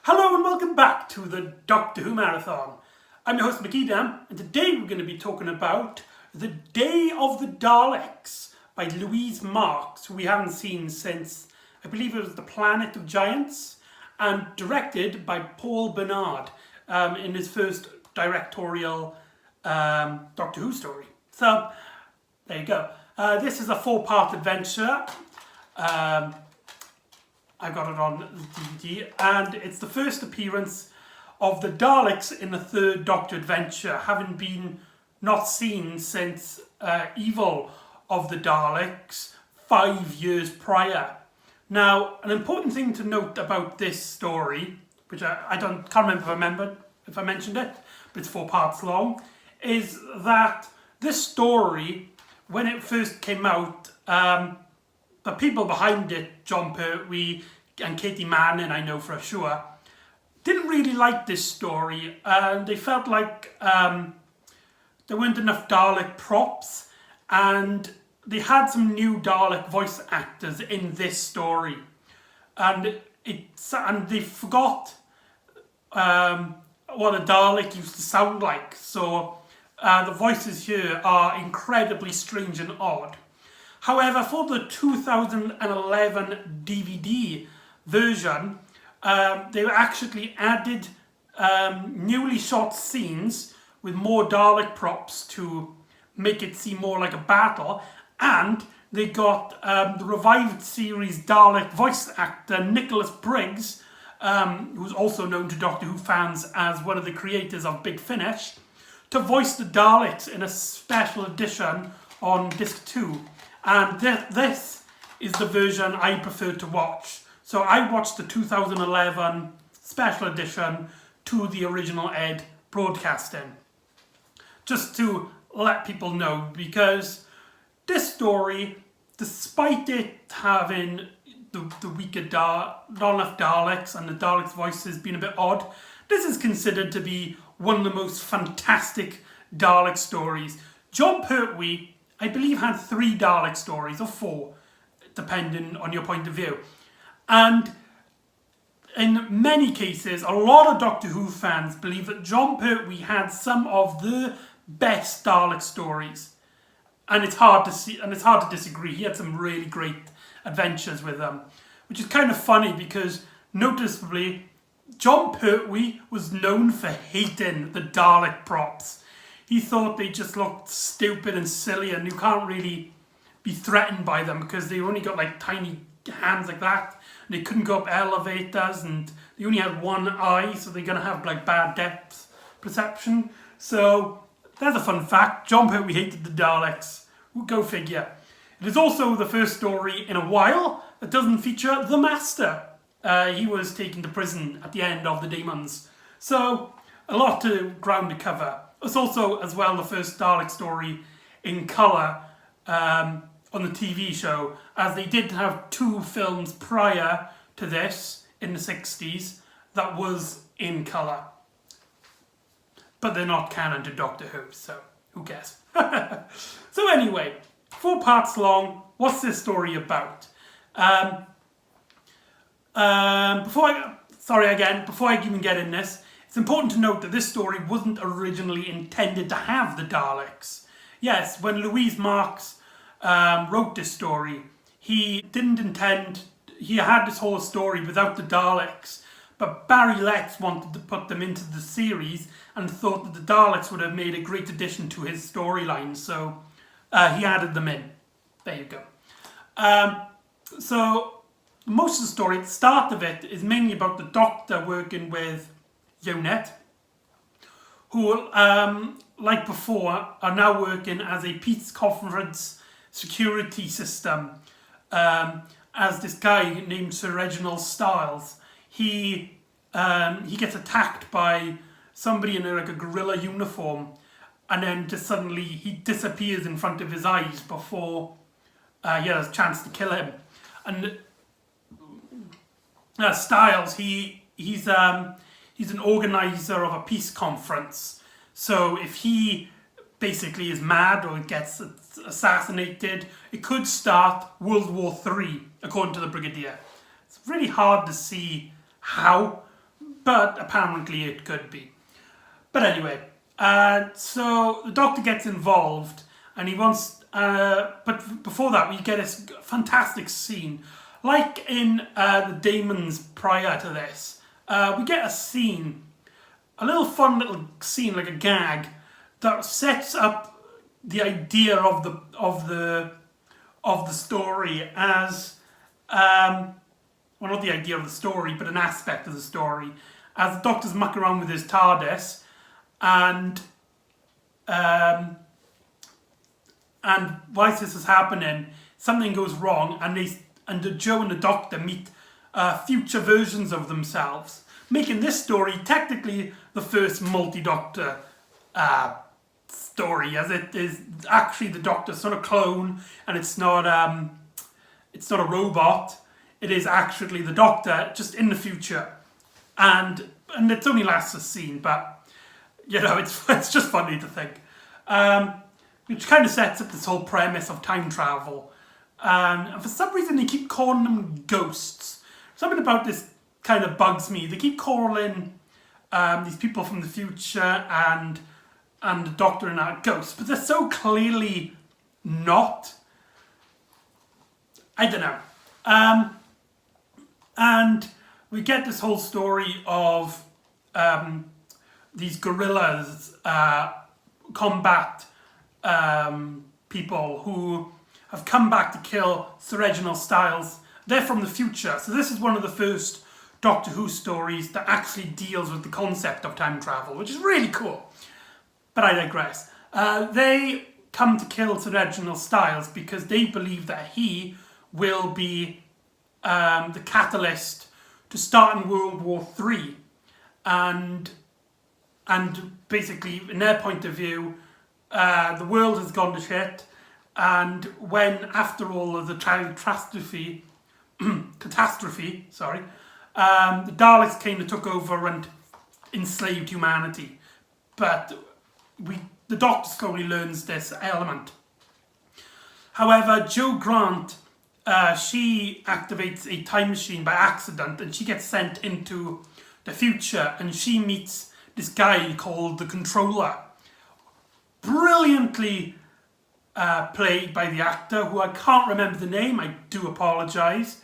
Hello and welcome back to the Doctor Who Marathon. I'm your host McEdam, and today we're going to be talking about The Day of the Daleks by Louise Marks, who we haven't seen since, I believe it was The Planet of Giants, and directed by Paul Bernard in his first directorial Doctor Who story. So, there you go. This is a 4-part adventure. I got it on DVD, and it's the first appearance of the Daleks in the third Doctor adventure, having been not seen since Evil of the Daleks 5 years prior. Now, an important thing to note about this story, which I can't remember if I mentioned it, but it's 4 parts long, is that this story, when it first came out, the people behind it, John Pertwee and Katie Manning, I know for sure, didn't really like this story. They felt like there weren't enough Dalek props, and they had some new Dalek voice actors in this story, and they forgot what a Dalek used to sound like. So the voices here are incredibly strange and odd. However, for the 2011 DVD version, they actually added newly shot scenes with more Dalek props to make it seem more like a battle, and they got the revived series Dalek voice actor Nicholas Briggs, who's also known to Doctor Who fans as one of the creators of Big Finish, to voice the Daleks in a special edition on disc 2. And this is the version I prefer to watch. So I watched the 2011 special edition to the original Ed broadcasting. Just to let people know, because this story, despite it having the weaker, not enough Daleks and the Daleks' voices being a bit odd, this is considered to be one of the most fantastic Dalek stories. John Pertwee, I believe, had 3 Dalek stories, or 4, depending on your point of view. And in many cases, a lot of Doctor Who fans believe that John Pertwee had some of the best Dalek stories. And it's hard to disagree. He had some really great adventures with them, which is kind of funny because, noticeably, John Pertwee was known for hating the Dalek props. He thought they just looked stupid and silly, and you can't really be threatened by them because they only got like tiny hands like that, and they couldn't go up elevators, and they only had one eye, so they're going to have like bad depth perception. So that's a fun fact. John Pertwee hated the Daleks. Go figure. It is also the first story in a while that doesn't feature the Master. He was taken to prison at the end of the Demons. So a lot of ground to cover. It's also, as well, the first Dalek story in colour on the TV show, as they did have 2 films prior to this in the 60s that was in colour. But they're not canon to Doctor Who, so who cares? So anyway, 4 parts long. What's this story about? Before I even get in this, it's important to note that this story wasn't originally intended to have the Daleks. Yes, when Louise Marks wrote this story, he had this whole story without the Daleks, but Barry Letts wanted to put them into the series and thought that the Daleks would have made a great addition to his storyline, so he added them in. There you go. So most of the story, the start of it, is mainly about the Doctor working with UNIT, who, like before, are now working as a peace conference security system, as this guy named Sir Reginald Stiles. He gets attacked by somebody in like a gorilla uniform, and then just suddenly he disappears in front of his eyes before he has a chance to kill him. And Stiles, he's an organizer of a peace conference. So if he basically is mad or gets assassinated, it could start World War III, according to the Brigadier. It's really hard to see how, but apparently it could be. But anyway, so the Doctor gets involved, and he wants. But before that, we get this fantastic scene, like in the Daemons prior to this. We get a scene, a little fun little scene, like a gag, that sets up the idea of the story as well, not the idea of the story, but an aspect of the story, as the Doctor's mucking around with his TARDIS, and whilst this is happening, something goes wrong, and Joe and the Doctor meet future versions of themselves, making this story technically the first multi-Doctor story, as it is actually the Doctor's sort of clone, and it's not a robot. It is actually the Doctor, just in the future, and it only lasts a scene, but you know, it's just funny to think, which kind of sets up this whole premise of time travel, and for some reason they keep calling them ghosts. Something about this kind of bugs me. They keep calling these people from the future and the Doctor and our ghosts, but they're so clearly not. I don't know. And we get this whole story of these guerrillas combat people who have come back to kill Sir Reginald Styles. They're from the future, so this is one of the first Doctor Who stories that actually deals with the concept of time travel, which is really cool. But I digress. They come to kill Sir Reginald Styles because they believe that he will be the catalyst to starting World War III, and basically, in their point of view, the world has gone to shit, and when after all of the catastrophe, the Daleks came and took over and enslaved humanity, but the Doctor slowly learns this element. However, Jo Grant, she activates a time machine by accident, and she gets sent into the future, and she meets this guy called the Controller, brilliantly played by the actor, who I can't remember the name, I do apologise,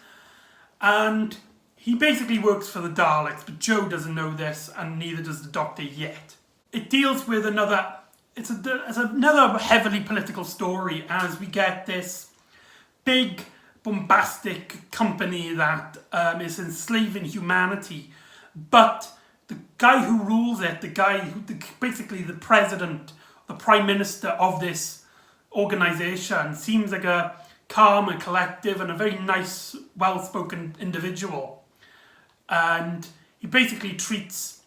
and he basically works for the Daleks, but Jo doesn't know this, and neither does the Doctor yet. It deals with another heavily political story, as we get this big bombastic company that is enslaving humanity, but the guy who rules it, basically the president, the prime minister of this organisation, seems like a calm and collective and a very nice, well-spoken individual, and he basically treats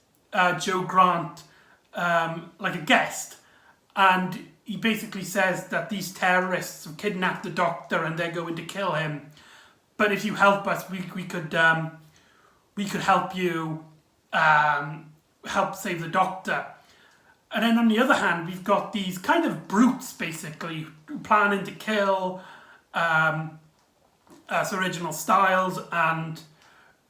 Jo Grant like a guest, and he basically says that these terrorists have kidnapped the Doctor and they're going to kill him, but if you help us, we could help you help save the Doctor. And then on the other hand, we've got these kind of brutes basically planning to kill Sir Reginald Styles, and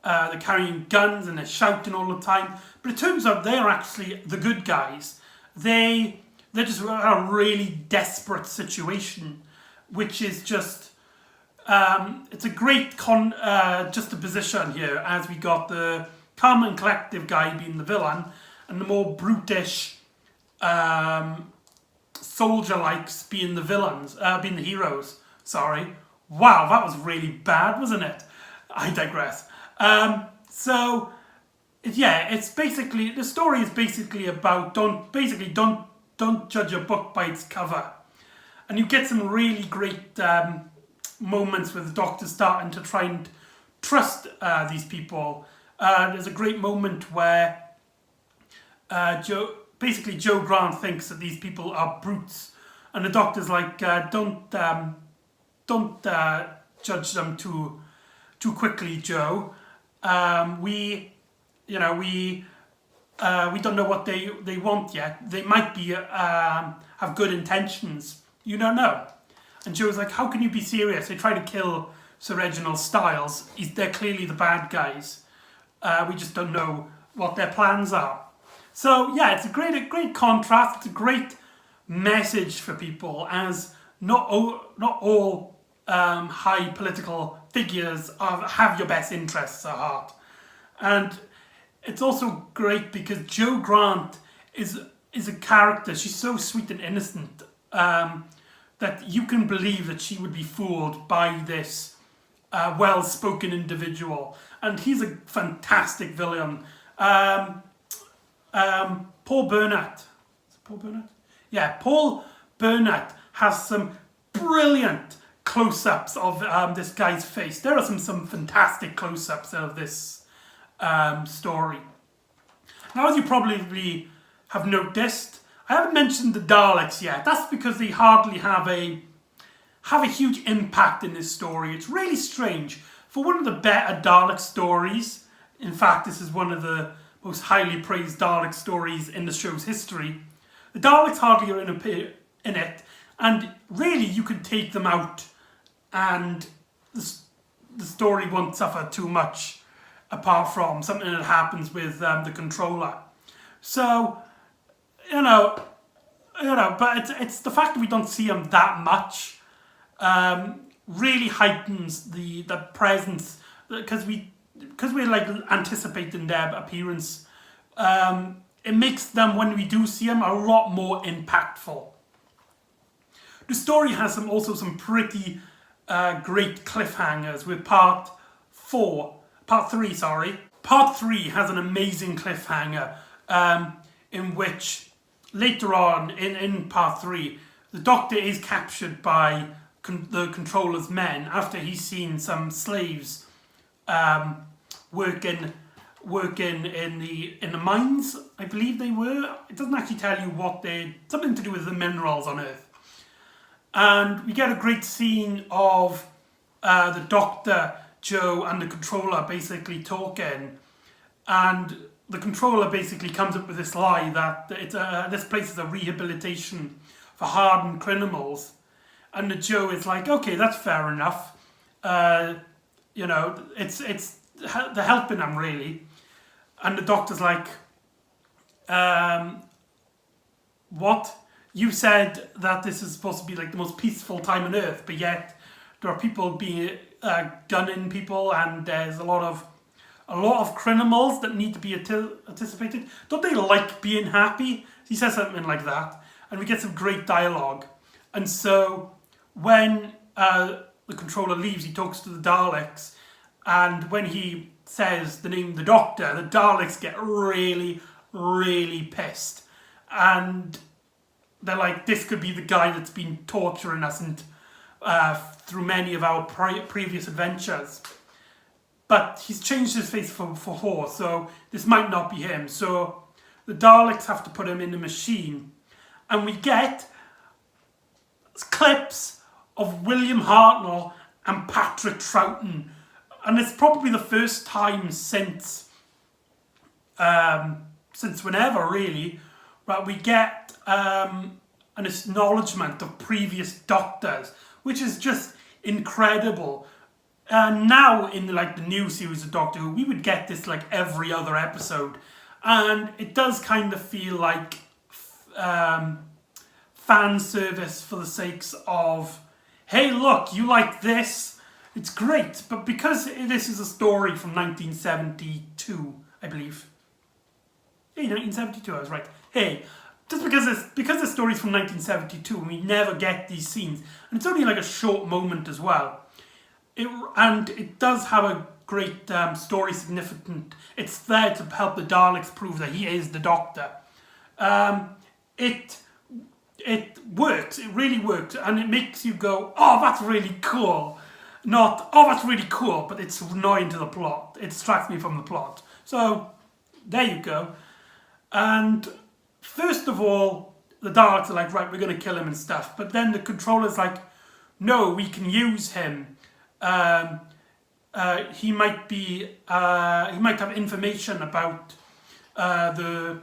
they're carrying guns and they're shouting all the time, but it turns out they're actually the good guys. They're just in a really desperate situation, which is just, it's a great juxtaposition here, as we got the calm and collective guy being the villain, and the more brutish soldier-likes being the villains, being the heroes, sorry. Wow, that was really bad, wasn't it? I digress. So, yeah, it's basically, the story is basically about don't judge a book by its cover. And you get some really great moments with the Doctor starting to try and trust these people. There's a great moment where Jo Grant thinks that these people are brutes, and the Doctor's like, don't judge them too quickly, Jo. We don't know what they want yet. They might be have good intentions. You don't know. And Joe's like, how can you be serious? They try to kill Sir Reginald Styles. They're clearly the bad guys. We just don't know what their plans are. So yeah, it's a great contrast. It's a great message for people, as not all high political figures have your best interests at heart. And it's also great because Jo Grant is a character. She's so sweet and innocent that you can believe that she would be fooled by this well-spoken individual. And he's a fantastic villain. Paul Burnett. Is it Paul Burnett? Yeah, Paul Burnett has some brilliant close-ups of this guy's face. There are some fantastic close-ups of this story. Now, as you probably have noticed, I haven't mentioned the Daleks yet. That's because they hardly have a huge impact in this story. It's really strange. For one of the better Dalek stories, in fact, this is one of the most highly praised Dalek stories in the show's history, the Daleks hardly are in it, and really you could take them out and the story won't suffer too much, apart from something that happens with the controller. So, but it's the fact that we don't see them that much really heightens the presence, because we're like anticipating their appearance. It makes them, when we do see them, a lot more impactful. The story has some pretty great cliffhangers with part 3. Part 3 has an amazing cliffhanger in which later on in part 3, the Doctor is captured by the Controller's men after he's seen some slaves working in the mines, I believe they were. It doesn't actually tell you what something to do with the minerals on Earth. And we get a great scene of the Doctor, Jo, and the Controller basically talking, and the Controller basically comes up with this lie that this place is a rehabilitation for hardened criminals, and the Jo is like, okay, that's fair enough. It's they're helping them really, and the Doctor's like, what? You said that this is supposed to be like the most peaceful time on Earth, but yet there are people being gunning people, and there's a lot of criminals that need to be anticipated. Don't they like being happy? He says something like that, and we get some great dialogue. And so when the Controller leaves, he talks to the Daleks, and when he says the name the Doctor, the Daleks get really, really pissed, and they're like, this could be the guy that's been torturing us and through many of our previous adventures. But he's changed his face for horse, so this might not be him. So the Daleks have to put him in the machine. And we get clips of William Hartnell and Patrick Troughton. And it's probably the first time since whenever, really, but we get an acknowledgement of previous Doctors, which is just incredible. Now in the new series of Doctor Who, we would get this like every other episode, and it does kind of feel like fan service for the sakes of, hey look, you like this, it's great. But because this is a story from 1972, I believe. Hey, 1972, I was right. Hey, just because the story's from 1972 and we never get these scenes, and it's only like a short moment as well. It does have a great story significance. It's there to help the Daleks prove that he is the Doctor. It works. It really works, and it makes you go, "Oh, that's really cool." Not, "Oh, that's really cool," but it's annoying to the plot. It distracts me from the plot. So there you go. And first of all, the Daleks are like, right, we're going to kill him and stuff. But then the Controller's like, no, we can use him. He might have information about the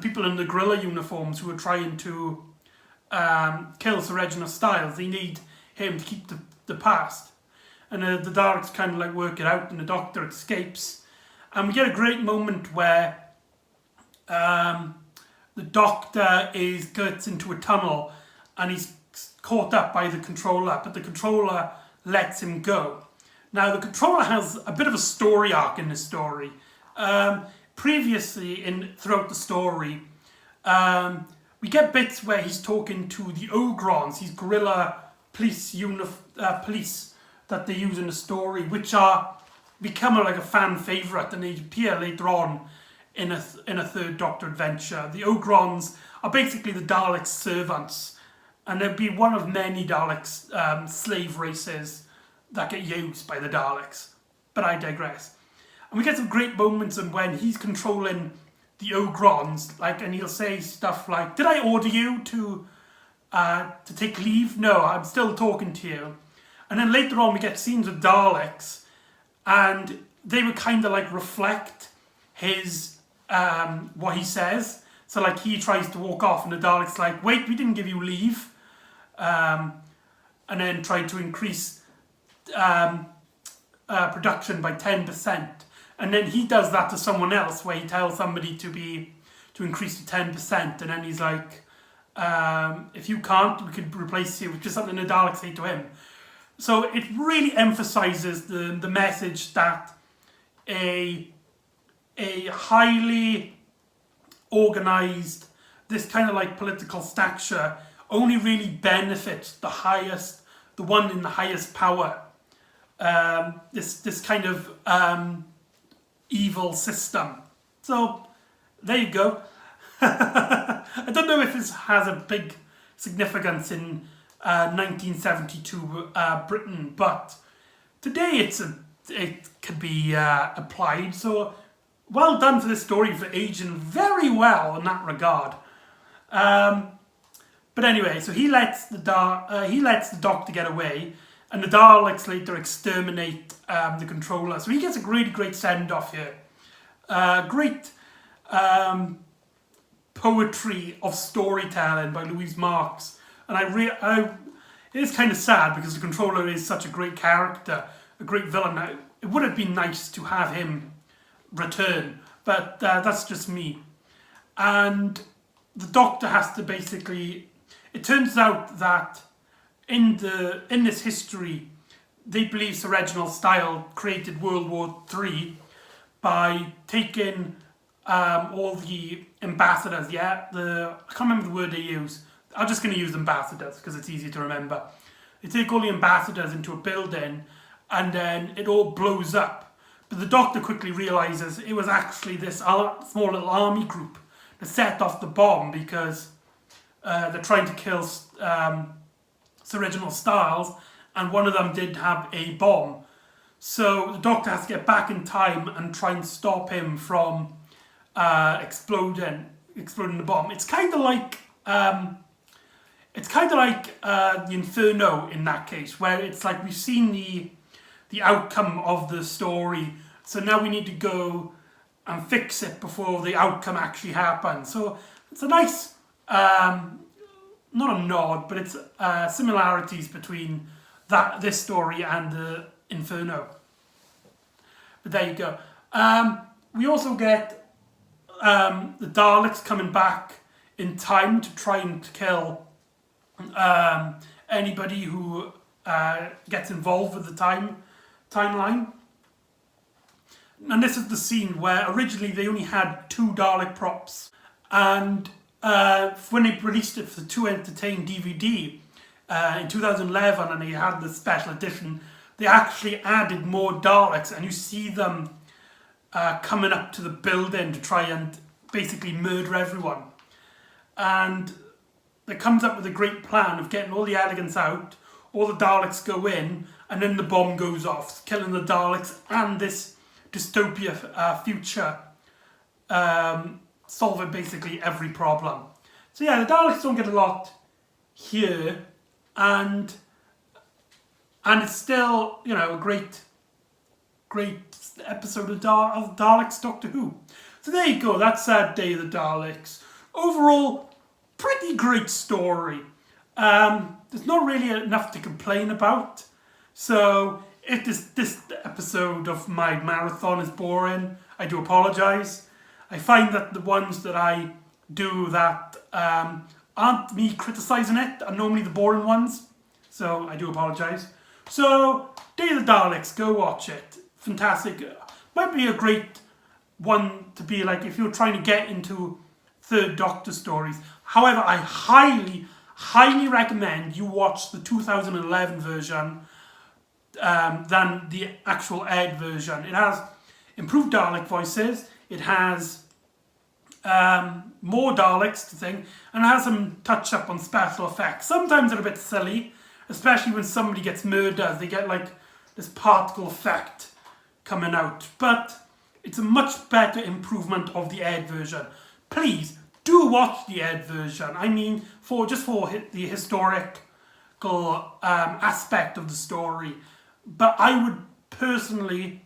people in the gorilla uniforms who are trying to kill Sir Reginald Styles. They need him to keep the past. And the Daleks kind of like work it out, and the Doctor escapes. And we get a great moment where the Doctor gets into a tunnel and he's caught up by the controller, but the controller lets him go. Now, the controller has a bit of a story arc in this story. Previously, throughout the story, we get bits where he's talking to the Ogrons, these guerrilla police that they use in the story, which become like a fan favourite, and they appear later on in a third Doctor adventure. The Ogrons are basically the Daleks' servants, and they'll be one of many Daleks slave races that get used by the Daleks. But I digress. And we get some great moments when he's controlling the Ogrons, and he'll say stuff like, "Did I order you to take leave? No, I'm still talking to you." And then later on we get scenes with Daleks, and they would kind of reflect his what he says. So he tries to walk off, and the Daleks like, "Wait, we didn't give you leave," and then try to increase production by 10%. And then he does that to someone else, where he tells somebody to increase to 10%, and then he's like, "If you can't, we could replace you," which is something the Daleks say to him. So it really emphasizes the message that a highly organized, this kind of political stature only really benefits the one in the highest power. This kind of evil system. So there you go. I don't know if this has a big significance in 1972 Britain, but today it could be applied. So well done for this story for aging very well in that regard. But anyway, so he lets the Doctor get away, and the Daleks later exterminate the controller. So he gets a really great send-off here. Great poetry of storytelling by Louise Marks. And it is kind of sad because the controller is such a great character, a great villain. Now, it would have been nice to have him return, but that's just me. And the Doctor has to basically... It turns out that in this history, they believe Sir Reginald Style created World War III by taking all the ambassadors, I can't remember the word they use. I'm just going to use ambassadors because it's easy to remember. They take all the ambassadors into a building, and then it all blows up. But the Doctor quickly realises it was actually this small little army group that set off the bomb because they're trying to kill Sir Reginald Stiles, and one of them did have a bomb. So the Doctor has to get back in time and try and stop him from exploding the bomb. It's kind of like the Inferno in that case, where it's like we've seen the outcome of the story, so now we need to go and fix it before the outcome actually happens. So it's a nice, not a nod, but it's similarities between this story and the Inferno. But there you go. We also get the Daleks coming back in time to try and kill anybody who gets involved with the timeline. And this is the scene where originally they only had 2 Dalek props, and when they released it for the 2 Entertain DVD in 2011, and they had the special edition, they actually added more Daleks, and you see them coming up to the building to try and basically murder everyone. And it comes up with a great plan of getting all the elegants out, all the Daleks go in, and then the bomb goes off, killing the Daleks and this dystopia future, solving basically every problem. So yeah, the Daleks don't get a lot here, and it's still, a great episode of Daleks Doctor Who. So there you go, that's Day of the Daleks. Overall, pretty great story. There's not really enough to complain about. So if this episode of my marathon is boring, I do apologise. I find that the ones that I do that aren't me criticising it are normally the boring ones. So I do apologise. So, Day of the Daleks, go watch it. Fantastic. Might be a great one to be like if you're trying to get into Third Doctor stories. However, I highly recommend you watch the 2011 version than the actual Ed version. It has improved Dalek voices. It has more Daleks to think, and it has some touch up on special effects. Sometimes they're a bit silly, especially when somebody gets murdered. They get like this particle effect coming out, but it's a much better improvement of the Ed version. Please do watch the Ed version. I mean, for the historical aspect of the story. But I would personally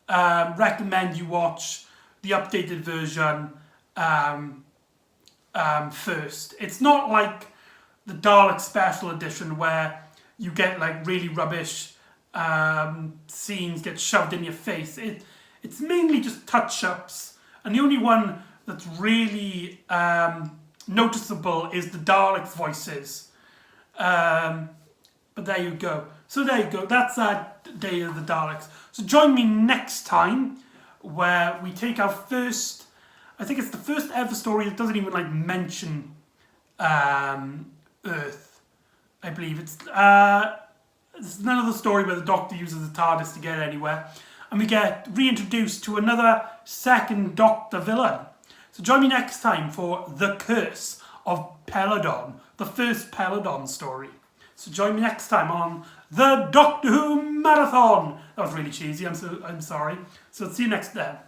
recommend you watch the updated version first. It's not like the Dalek Special Edition where you get like really rubbish scenes get shoved in your face. It's mainly just touch-ups, and the only one that's really noticeable is the Daleks' voices. But there you go. So there you go. That's Day of the Daleks. So join me next time where we take our first, I think it's the first ever story that doesn't even like mention Earth. I believe it's another story where the Doctor uses the TARDIS to get anywhere, and we get reintroduced to another second Doctor villain. So join me next time for The Curse of Peladon, the first Peladon story. So join me next time on the Doctor Who Marathon. That was really cheesy, I'm sorry. So see you next time.